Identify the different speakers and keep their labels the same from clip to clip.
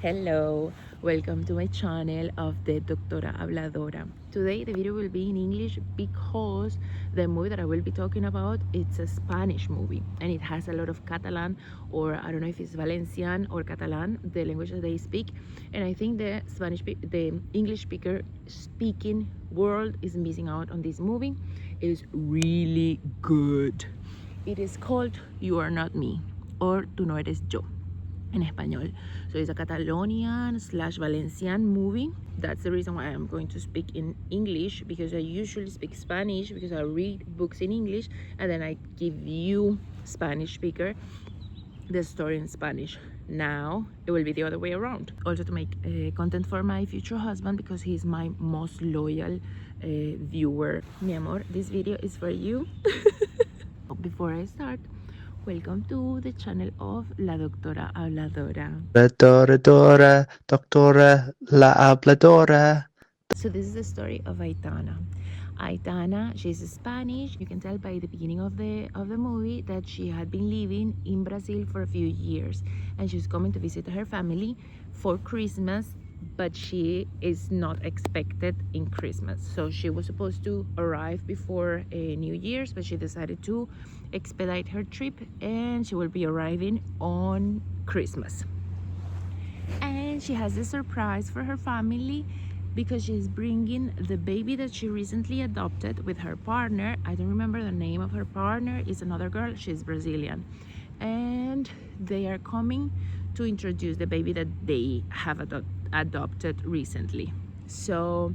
Speaker 1: Hello, welcome to my channel of the Doctora Habladora. Today the video will be in English because the movie that I will be talking about, it's a Spanish movie and it has a lot of Catalan, or I don't know if it's Valencian or Catalan, the language that they speak. And I think the English speaking world is missing out on this movie. It is really good. It is called You Are Not Me, or Tú No Eres Yo in español. So it's a Catalonian / Valencian movie. That's the reason why I'm going to speak in English, because I usually speak Spanish because I read books in English and then I give you, Spanish speaker, the story in Spanish. Now it will be the other way around. Also to make content for my future husband, because he's my most loyal viewer. Mi amor, this video is for you. Before I start, welcome to the channel of La Doctora Habladora.
Speaker 2: Doctora, la habladora.
Speaker 1: So this is the story of Aitana. Aitana, she's Spanish. You can tell by the beginning of the movie that she had been living in Brazil for a few years, and she's coming to visit her family for Christmas, but she is not expected in Christmas. So she was supposed to arrive before New Year's, but she decided to expedite her trip, and she will be arriving on Christmas. And she has a surprise for her family, because she's bringing the baby that she recently adopted with her partner. I don't remember the name of her partner. It's another girl. She's Brazilian, and they are coming to introduce the baby that they have adopted recently. So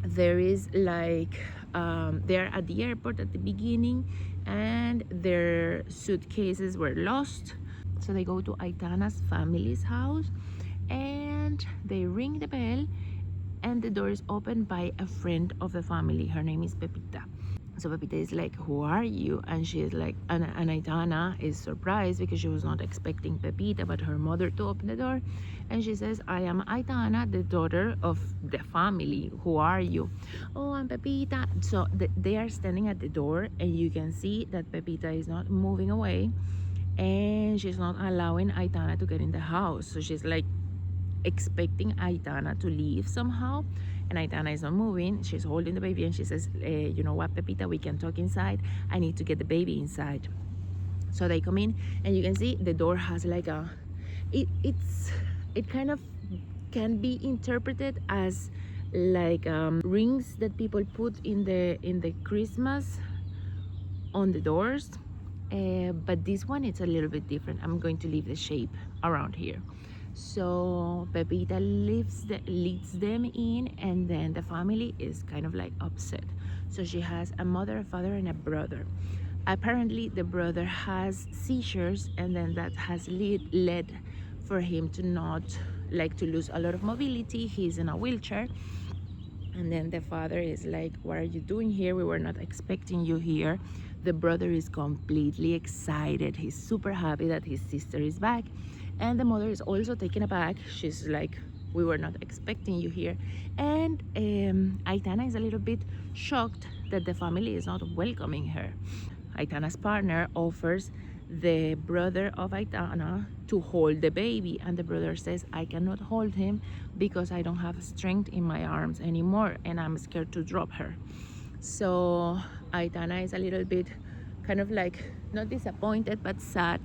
Speaker 1: there is like they're at the airport at the beginning, and their suitcases were lost. So they go to Aitana's family's house and they ring the bell, and the door is opened by a friend of the family. Her name is Pepita. So Pepita is like, who are you? And she is like, and Aitana is surprised because she was not expecting Pepita but her mother to open the door. And she says, I am Aitana, the daughter of the family. Who are you? Oh, I'm Pepita. So they are standing at the door, and you can see that Pepita is not moving away, and she's not allowing Aitana to get in the house. So she's like expecting Aitana to leave somehow, and Aitana is not moving. She's holding the baby, and she says, you know what, Pepita, we can talk inside. I need to get the baby inside. So they come in, and you can see the door has like a it kind of can be interpreted as like rings that people put in the Christmas on the doors, but this one, it's a little bit different. I'm going to leave the shape around here. So Pepita leads them in, and then the family is kind of like upset. So she has a mother, a father, and a brother. Apparently the brother has seizures, and then that has led for him to not like to lose a lot of mobility. He's in a wheelchair. And then the father is like, what are you doing here? We were not expecting you here. The brother is completely excited. He's super happy that his sister is back. And the mother is also taken aback. She's like, we were not expecting you here. And Aitana is a little bit shocked that the family is not welcoming her. Aitana's partner offers the brother of Aitana to hold the baby, and the brother says, I cannot hold him because I don't have strength in my arms anymore, and I'm scared to drop her. So Aitana is a little bit kind of like not disappointed but sad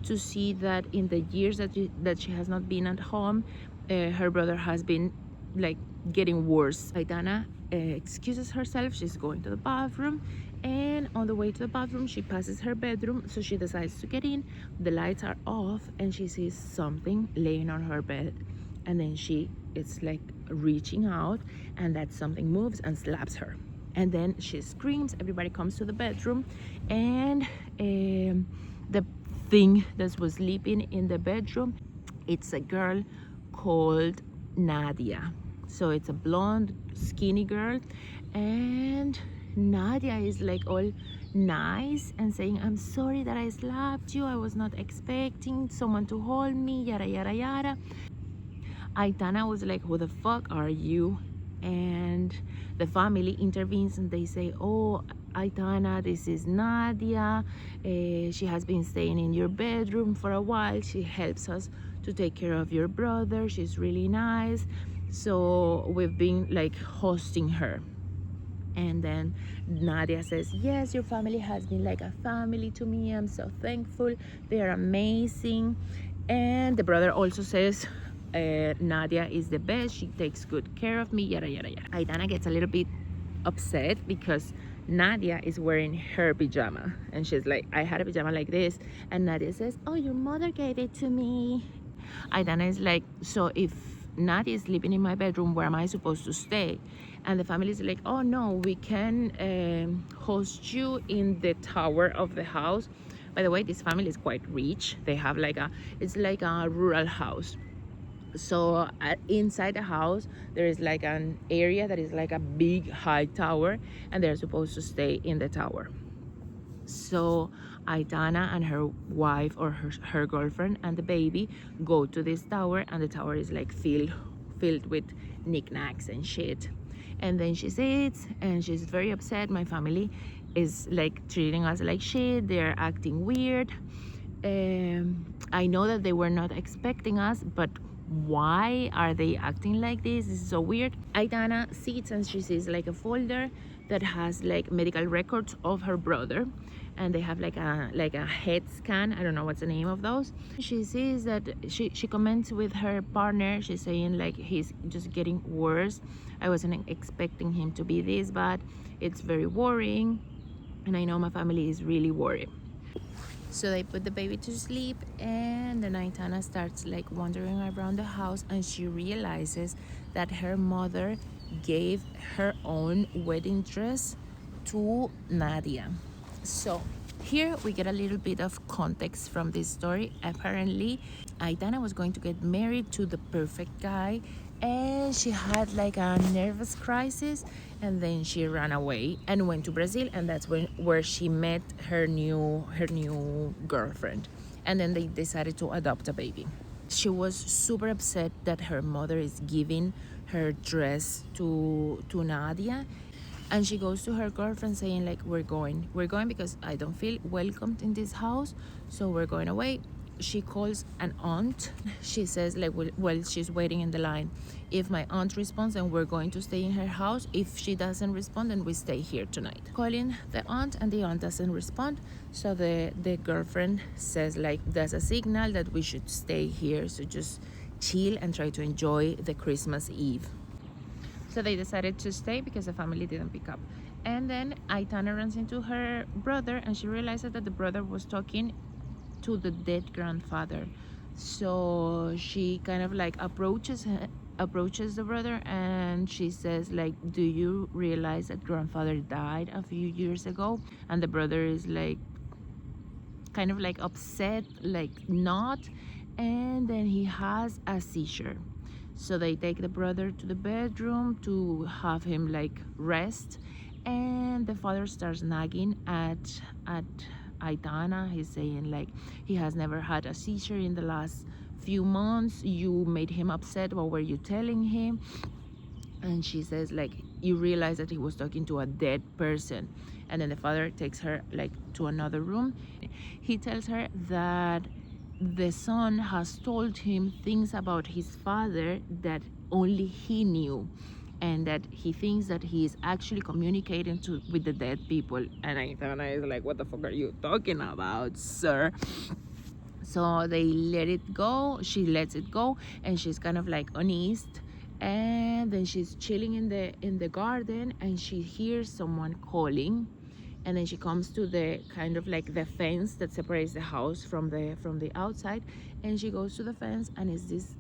Speaker 1: to see that in the years that she has not been at home, her brother has been like getting worse. Aitana excuses herself. She's going to the bathroom, and on the way to the bathroom she passes her bedroom, so she decides to get in. The lights are off, and she sees something laying on her bed, and then it's like reaching out, and that something moves and slaps her, and then she screams. Everybody comes to the bedroom, and the thing that was sleeping in the bedroom, it's a girl called Nadia. So it's a blonde skinny girl, and Nadia is like all nice and saying, I'm sorry that I slapped you, I was not expecting someone to hold me, yada yada yada. Aitana was like, who the fuck are you? And the family intervenes, and they say, oh, Aitana, this is Nadia. She has been staying in your bedroom for a while. She helps us to take care of your brother. She's really nice. So we've been like hosting her. And then Nadia says, yes, your family has been like a family to me. I'm so thankful. They are amazing. And the brother also says, Nadia is the best. She takes good care of me, yada, yada, yada. Aitana gets a little bit upset because Nadia is wearing her pajama. And she's like, I had a pajama like this. And Nadia says, oh, your mother gave it to me. Aitana is like, so if Nadia is sleeping in my bedroom, where am I supposed to stay? And the family is like, oh no, we can host you in the tower of the house. By the way, this family is quite rich. They have like it's like a rural house. So inside the house there is like an area that is like a big high tower, and they're supposed to stay in the tower. So Aitana and her wife, or her girlfriend and the baby, go to this tower, and the tower is like filled with knickknacks and shit. And then she sits and she's very upset. My family is like treating us like shit. They're acting weird. I know that they were not expecting us, but why are they acting like this? This is so weird. Aitana sits and she sees like a folder that has like medical records of her brother, and they have like a head scan. I don't know what's the name of those. She sees that she comments with her partner. She's saying like, he's just getting worse. I wasn't expecting him to be this bad. It's very worrying, and I know my family is really worried. So they put the baby to sleep, and then Aitana starts like wandering around the house, and she realizes that her mother gave her own wedding dress to Nadia. So here we get a little bit of context from this story. Apparently, Aitana was going to get married to the perfect guy, and she had like a nervous crisis, and then she ran away and went to Brazil, and that's where she met her new girlfriend, and then they decided to adopt a baby. She was super upset that her mother is giving her dress to Nadia, and she goes to her girlfriend saying like, we're going because I don't feel welcomed in this house, so we're going away. She calls an aunt. She says like, well, she's waiting in the line. If my aunt responds, then we're going to stay in her house. If she doesn't respond, then we stay here tonight. Calling the aunt, and the aunt doesn't respond, so the girlfriend says like, there's a signal that we should stay here, so just chill and try to enjoy the Christmas Eve. So they decided to stay because the family didn't pick up. And then Aitana runs into her brother, and she realizes that the brother was talking to the dead grandfather. So she kind of like approaches the brother, and she says like, do you realize that grandfather died a few years ago? And the brother is like kind of like upset, like not, and then he has a seizure. So they take the brother to the bedroom to have him like rest, and the father starts nagging at Aitana. He's saying like, he has never had a seizure in the last few months. You made him upset. What were you telling him? And she says like, you realize that he was talking to a dead person. And then the father takes her like to another room. He tells her that the son has told him things about his father that only he knew, and that he thinks that he is actually communicating with the dead people. And Aitana is like, what the fuck are you talking about, sir? So they let it go. She lets it go, and she's kind of like uneased. And then she's chilling in the garden, and she hears someone calling. And then she comes to the kind of like the fence that separates the house from the outside, and she goes to the fence, and it's this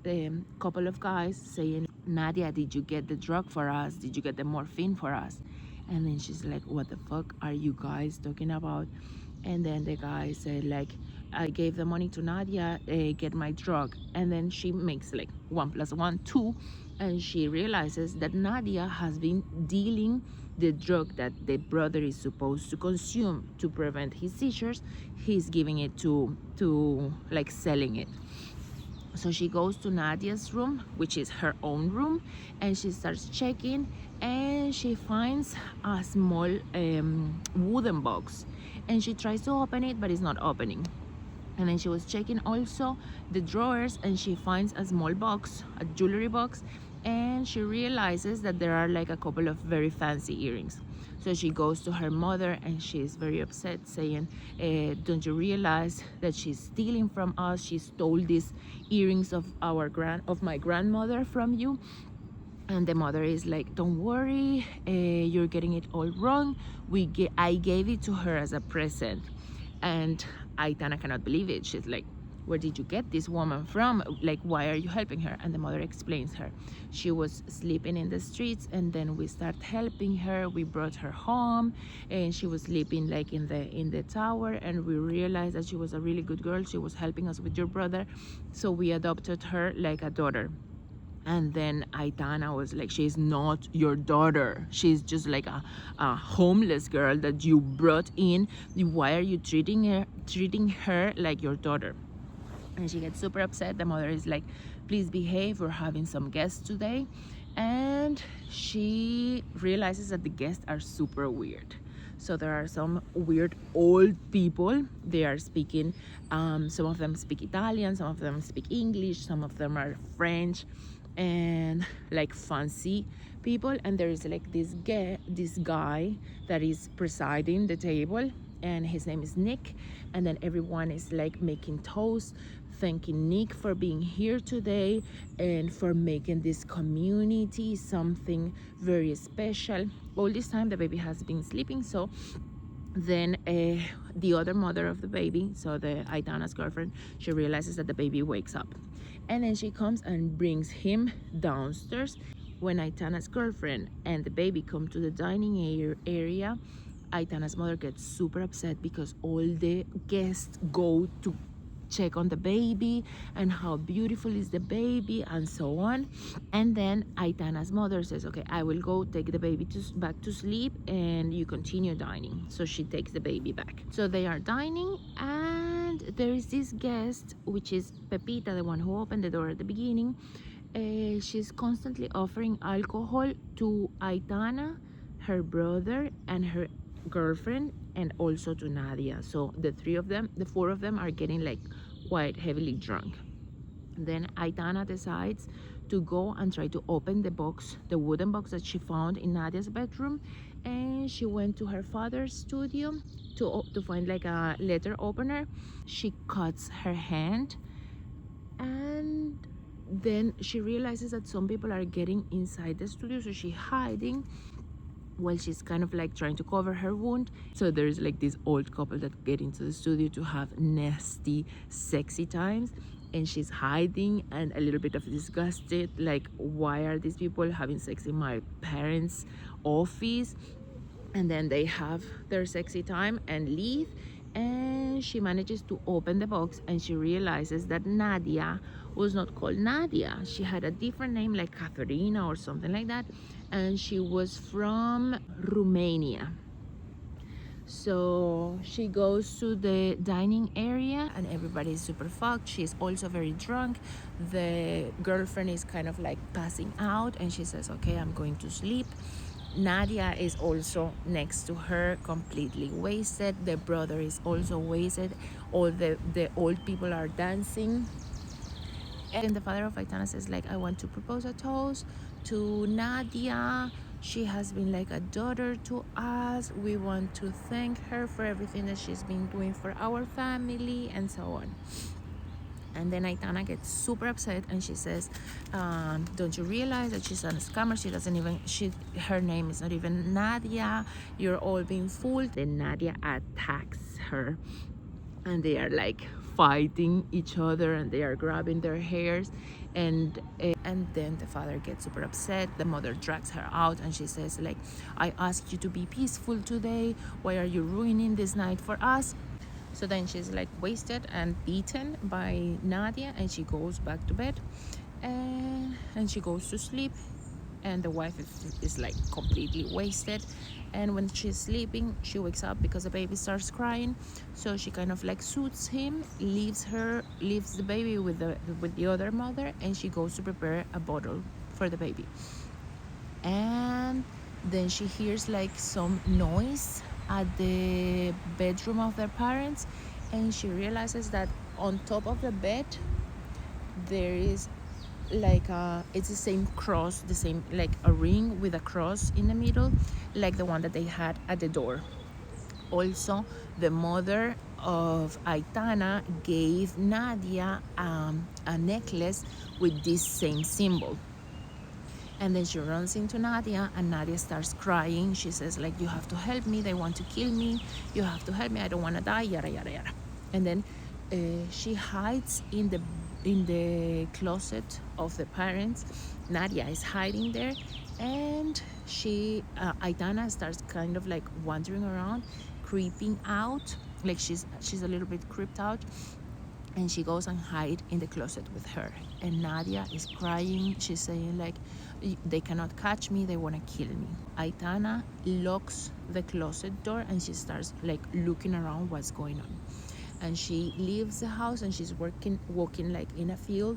Speaker 1: couple of guys saying, Nadia, did you get the drug for us? Did you get the morphine for us? And then she's like, what the fuck are you guys talking about? And then the guy said like, I gave the money to Nadia, get my drug. And then she makes like 1 + 1 = 2, and she realizes that Nadia has been dealing the drug that the brother is supposed to consume to prevent his seizures. He's giving it to like selling it. So she goes to Nadia's room, which is her own room, and she starts checking, and she finds a small wooden box, and she tries to open it, but it's not opening. And then she was checking also the drawers, and she finds a small box, a jewelry box, and she realizes that there are like a couple of very fancy earrings. So she goes to her mother and she's very upset, saying, don't you realize that she's stealing from us? She stole these earrings of my grandmother from you. And the mother is like, don't worry, you're getting it all wrong. I gave it to her as a present. And Aitana cannot believe it. She's like, where did you get this woman from? Like, why are you helping her? And the mother explains her. She was sleeping in the streets, and then we start helping her. We brought her home, and she was sleeping like in the tower, and we realized that she was a really good girl. She was helping us with your brother, so we adopted her like a daughter. And then Aitana was like, she's not your daughter. She's just like a homeless girl that you brought in. Why are you treating her like your daughter? And she gets super upset. The mother is like, please behave, we're having some guests today. And she realizes that the guests are super weird. So there are some weird old people. They are speaking, some of them speak Italian, some of them speak English, some of them are French, and like fancy people. And there is like this guy that is presiding the table, and his name is Nick. And then everyone is like making toast, thanking Nick for being here today and for making this community something very special. All this time the baby has been sleeping. So then the other mother of the baby, so the Aitana's girlfriend, she realizes that the baby wakes up, and then she comes and brings him downstairs. When Aitana's girlfriend and the baby come to the dining area, Aitana's mother gets super upset because all the guests go to check on the baby and how beautiful is the baby and so on. And then Aitana's mother says, okay, I will go take the baby back to sleep and you continue dining. So she takes the baby back. So they are dining, and there is this guest, which is Pepita, the one who opened the door at the beginning. She's constantly offering alcohol to Aitana, her brother, and her girlfriend, and also to Nadia. So the four of them are getting like quite heavily drunk. Then Aitana decides to go and try to open the wooden box that she found in Nadia's bedroom, and she went to her father's studio to find like a letter opener. She cuts her hand, and then she realizes that some people are getting inside the studio, so she's hiding while she's kind of like trying to cover her wound. So there's like this old couple that get into the studio to have nasty, sexy times, and she's hiding and a little bit of disgusted, like, why are these people having sex in my parents' office? And then they have their sexy time and leave, and she manages to open the box, and she realizes that Nadia was not called Nadia. She had a different name, like Katharina or something like that, and she was from Romania. So she goes to the dining area, and everybody is super fucked. She's also very drunk. The girlfriend is kind of like passing out, and she says, okay, I'm going to sleep. Nadia is also next to her, completely wasted. The brother is also wasted. All the old people are dancing. And the father of Aitana says, like, I want to propose a toast to Nadia. She has been like a daughter to us. We want to thank her for everything that she's been doing for our family, and so on. And then Aitana gets super upset, and she says, don't you realize that she's a scammer? Her name is not even Nadia. You're all being fooled. Then Nadia attacks her, and they are like fighting each other, and they are grabbing their hairs, and then the father gets super upset. The mother drags her out, and she says, like, I asked you to be peaceful today. Why are you ruining this night for us? So then she's like wasted and beaten by Nadia, and she goes back to bed, and she goes to sleep. And the wife is like completely wasted, and when she's sleeping, she wakes up because the baby starts crying. So she kind of like soothes him, leaves the baby with the other mother, and she goes to prepare a bottle for the baby. And then she hears like some noise at the bedroom of their parents, and she realizes that on top of the bed there is like it's the same cross, the same like a ring with a cross in the middle, like the one that they had at the door. Also, the mother of Aitana gave Nadia a necklace with this same symbol. And then she runs into Nadia, and Nadia starts crying. She says, like, you have to help me. They want to kill me. You have to help me. I don't want to die. Yada yada yada. And then she hides in the closet of the parents. Nadia is hiding there, and Aitana starts kind of like wandering around, creeping out. Like she's a little bit creeped out. And she goes and hide in the closet with her, and Nadia is crying. She's saying like, they cannot catch me, they want to kill me. Aitana locks the closet door, and she starts like looking around what's going on. And she leaves the house, and she's walking like in a field,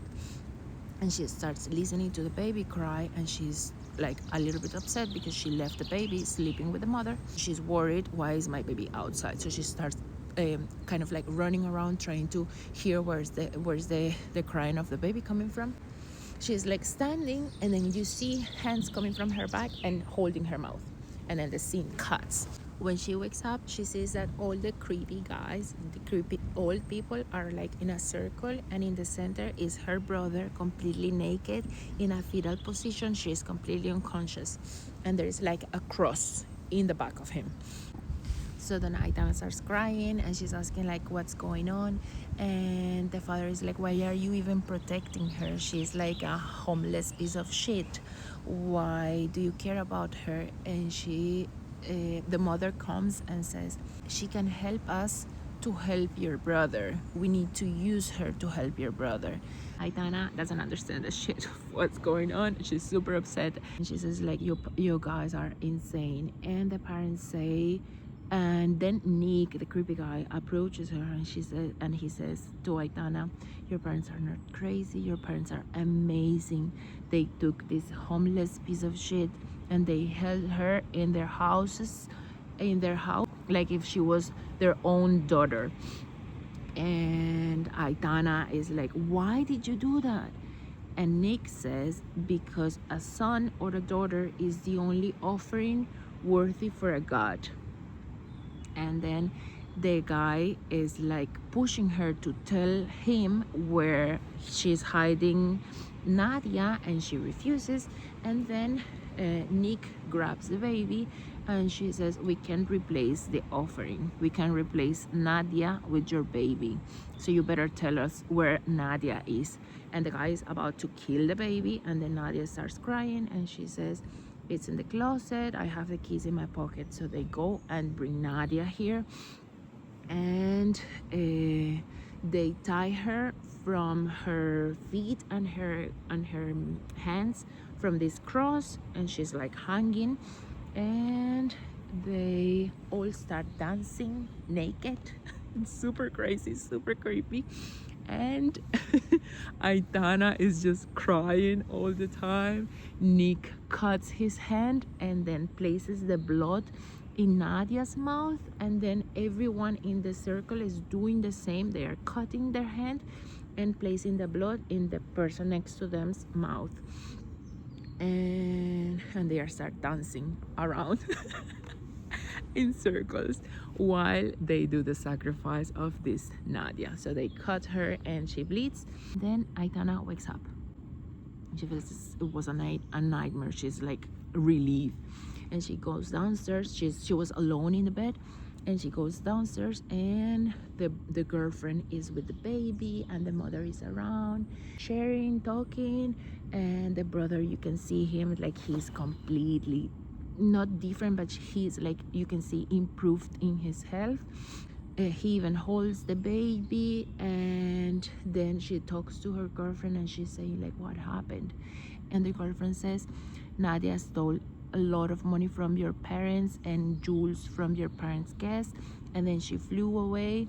Speaker 1: and she starts listening to the baby cry, and she's like a little bit upset because she left the baby sleeping with the mother. She's worried, why is my baby outside? So she starts kind of like running around trying to hear where's the crying of the baby coming from. She's like standing, and then you see hands coming from her back and holding her mouth, and then the scene cuts. When she wakes up, she sees that all the creepy guys, the creepy old people, are like in a circle, and in the center is her brother, completely naked in a fetal position. She is completely unconscious, and there's like a cross in the back of him. So then Aitana starts crying, and she's asking like, what's going on? And the father is like, why are you even protecting her? She's like a homeless piece of shit. Why do you care about her? And the mother comes and says, she can help us to help your brother. We need to use her to help your brother. Aitana doesn't understand the shit of what's going on. She's super upset, and she says like, you guys are insane. And the parents say, and then Nick, the creepy guy, approaches her, and he says to Aitana, your parents are not crazy, your parents are amazing. They took this homeless piece of shit and they held her in their house, like if she was their own daughter. And Aitana is like, why did you do that? And Nick says, because a son or a daughter is the only offering worthy for a god. And then the guy is like pushing her to tell him where she's hiding Nadia, and she refuses. And then Nick grabs the baby, and she says, we can replace the offering, we can replace Nadia with your baby, so you better tell us where Nadia is. And the guy is about to kill the baby, and then Nadia starts crying, and she says, it's in the closet, I have the keys in my pocket. So they go and bring Nadia here, and they tie her from her feet and her hands from this cross, and she's like hanging, and they all start dancing naked. It's super crazy, super creepy. And Aitana is just crying all the time. Nick cuts his hand and then places the blood in Nadia's mouth, and then everyone in the circle is doing the same. They are cutting their hand and placing the blood in the person next to them's mouth, and they are start dancing around in circles while they do the sacrifice of this Nadia. So they cut her and she bleeds. Then Aitana wakes up. She feels it was a nightmare. She's like relieved, and she goes downstairs. She was alone in the bed, and she goes downstairs, and the girlfriend is with the baby, and the mother is around sharing, talking. And the brother, you can see him like he's completely not different, but he's like, you can see, improved in his health. He even holds the baby. And then she talks to her girlfriend, and she's saying like, what happened? And the girlfriend says, Nadia stole a lot of money from your parents and jewels from your parents' guests, and then she flew away.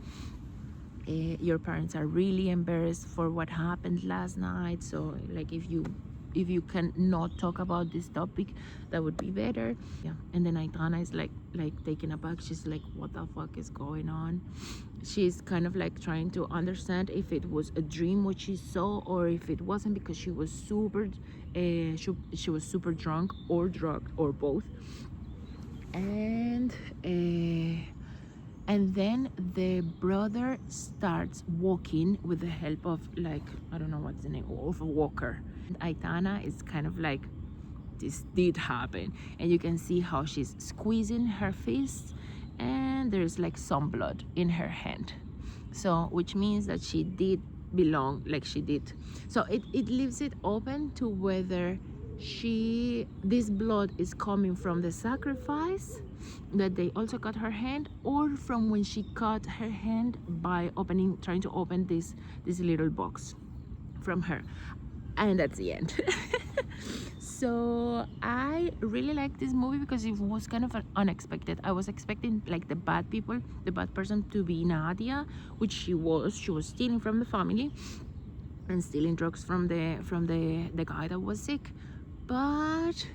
Speaker 1: Your parents are really embarrassed for what happened last night, so like if you if you can not talk about this topic, that would be better. Yeah. And then Aitana is like taken aback. She's like, what the fuck is going on? She's kind of like trying to understand if it was a dream what she saw, or if it wasn't, because she was super she was super drunk or drugged or both. And then the brother starts walking with the help of, like, I don't know what's the name of a walker. Aitana is kind of like, this did happen, and you can see how she's squeezing her fist, and there's like some blood in her hand, so which means that she did belong, like she did. So it leaves it open to whether this blood is coming from the sacrifice that they also cut her hand, or from when she cut her hand by trying to open this little box from her. And that's the end. So I really like this movie because it was kind of unexpected. I was expecting like the bad person to be Nadia, which she was stealing from the family and stealing drugs from the guy that was sick. But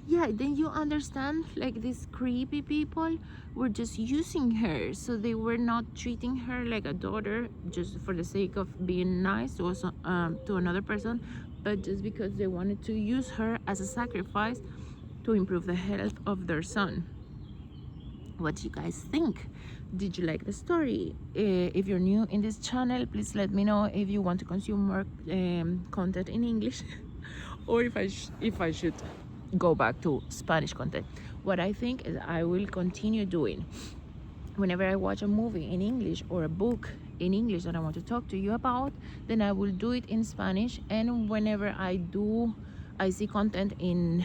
Speaker 1: yeah, then you understand, like, these creepy people were just using her, so they were not treating her like a daughter just for the sake of being nice to another person, but just because they wanted to use her as a sacrifice to improve the health of their son. What do you guys think? Did you like the story? If you're new in this channel, please let me know if you want to consume more content in English or if I should go back to Spanish content. What I think is I will continue doing, whenever I watch a movie in English or a book in English that I want to talk to you about, then I will do it in Spanish, and whenever I see content in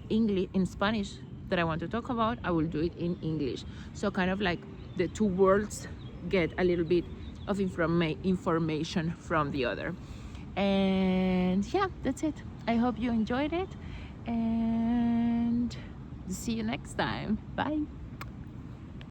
Speaker 1: English, in Spanish, that I want to talk about, I will do it in English, so kind of like the two worlds get a little bit of information from the other. And yeah, that's it. I hope you enjoyed it, and see you next time. Bye.